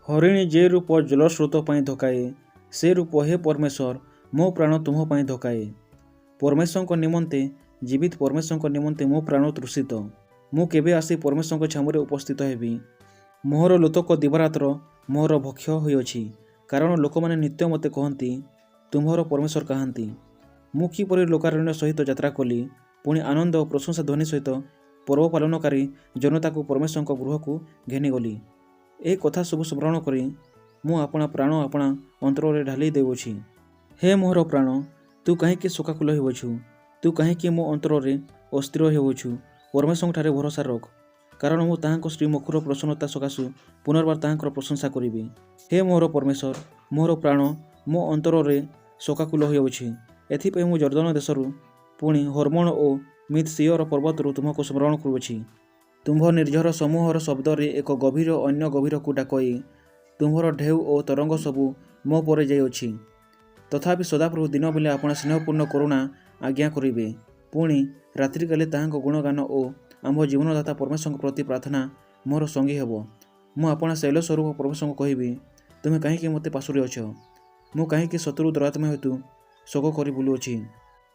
ହରିଣୀ ଯେ ରୂପ ଜଳସ୍ରୋତ ପାଇଁ ଧକାଏ, ସେ ରୂପ ହେ ପରମେଶ୍ୱର ମୋ ପ୍ରାଣ ତୁମ୍ଭ ପାଇଁ ଧକାଏ। ପରମେଶ୍ୱରଙ୍କ ନିମନ୍ତେ ଜୀବିତ ପରମେଶ୍ୱରଙ୍କ ନିମନ୍ତେ ମୋ ପ୍ରାଣ ତୃଷିତ। ମୁଁ କେବେ ଆସି ପରମେଶ୍ୱରଙ୍କ ଛାମୁରେ ଉପସ୍ଥିତ ହେବି। ମୋହର ଲୋତକ ଦିବାରାତ୍ର ମୋହର ଭକ୍ଷ୍ୟ ହୋଇଅଛି, କାରଣ ଲୋକମାନେ ନିତ୍ୟ ମୋତେ କହନ୍ତି, ତୁମ୍ଭର ପରମେଶ୍ୱର କାହାନ୍ତି? ମୁଁ କିପରି ଲୋକାରଣ୍ୟ ସହିତ ଯାତ୍ରା କଲି, ପୁଣି ଆନନ୍ଦ ଓ ପ୍ରଶଂସା ଧ୍ୱନି ସହିତ ପର୍ବ ପାଳନକାରୀ ଜନତାକୁ ପରମେଶ୍ୱରଙ୍କ ଗୃହକୁ ଘେନିଗଲି। ଏ କଥା ସବୁ ସ୍ମରଣ କରି ମୁଁ ଆପଣା ପ୍ରାଣ ଆପଣା ଅନ୍ତରରେ ଢାଳି ଦେଉଅଛି। ହେ ମୋହର ପ୍ରାଣ, ତୁ କାହିଁକି ଶୋକାକୁଳ ହେଉଅଛୁ? ତୁ କାହିଁକି ମୋ ଅନ୍ତରରେ ଅସ୍ଥିର ହେଉଅଛୁ? ପରମେଶ୍ୱରଙ୍କଠାରେ ଭରସା ରଖ, କାରଣ ମୁଁ ତାହାଙ୍କ ଶ୍ରୀମୁଖର ପ୍ରସନ୍ନତା ସକାଶୁ ପୁନର୍ବାର ତାହାଙ୍କର ପ୍ରଶଂସା କରିବି। ହେ ମୋହର ପରମେଶ୍ୱର, ମୋହର ପ୍ରାଣ ମୋ ଅନ୍ତରରେ ଶୋକାକୁଳ ହୋଇଅଛି। ଏଥିପାଇଁ ମୁଁ ଜର୍ଦ୍ଦାନ ଦେଶରୁ ପୁଣି ହର୍ମୋନ ଓ ମିଦ୍-ସିୟର ପର୍ବତରୁ ତୁମକୁ ସ୍ମରଣ କରୁଅଛି। ତୁମ୍ଭ ନିର୍ଝର ସମୂହର ଶବ୍ଦରେ ଏକ ଗଭୀର ଅନ୍ୟ ଗଭୀରକୁ ଡାକଇ ତୁମ୍ଭର ଢେଉ ଓ ତରଙ୍ଗ ସବୁ ମୋ ପରେ ଯାଇଅଛି। ତଥାପି ସଦାପ୍ରଭୁ ଦିନ ବେଳେ ଆପଣା ସ୍ନେହପୂର୍ଣ୍ଣ କରୁଣା ଆଜ୍ଞା କରିବେ। ପୁଣି ରାତ୍ରିକାଳେ ତାହାଙ୍କ ଗୁଣଗାନ ଓ ଆମ୍ଭ ଜୀବନଦାତା ପରମେଶ୍ୱରଙ୍କ ପ୍ରତି ପ୍ରାର୍ଥନା ମୋର ସଙ୍ଗୀ ହେବ। ମୁଁ ଆପଣା ଶୈଳ ସ୍ୱରୂପ ପରମେଶ୍ୱରଙ୍କୁ କହିବି, ତୁମେ କାହିଁକି ମୋତେ ପାଶୋରିଅଛ? ମୁଁ କାହିଁକି ଶତ୍ରୁ ଦୁରାତ୍ମା ହେତୁ ଶୋକ କରି ବୁଲୁଅଛି?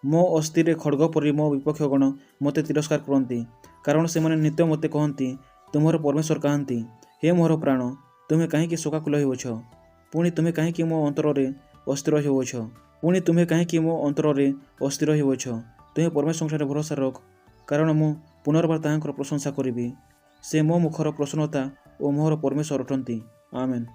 ମୋ ଅସ୍ଥିରେ ଖଡ଼୍ଗ ପରି ମୋ ବିପକ୍ଷଗଣ ମୋତେ ତିରସ୍କାର କରନ୍ତି, କାରଣ ସେମାନେ ନିତ୍ୟ ମୋତେ କହନ୍ତି, ତୁମ୍ଭର ପରମେଶ୍ୱର କାହାନ୍ତି? ହେ ମୋହର ପ୍ରାଣ, ତୁମେ କାହିଁକି ଶୋକାକୁଳ ହେଉଅଛ? ପୁଣି ତୁମେ କାହିଁକି ମୋ ଅନ୍ତରରେ ଅସ୍ଥିର ହେଉଅଛ? ତୁମେ ପରମେଶ୍ୱରଙ୍କଠାରେ ଭରସା ରଖ, କାରଣ ମୁଁ ପୁନର୍ବାର ତାହାଙ୍କର ପ୍ରଶଂସା କରିବି। ସେ ମୋ ମୁଖର ପ୍ରସନ୍ନତା ଓ ମୋହର ପରମେଶ୍ୱର ଅଟନ୍ତି। ଆମେନ୍।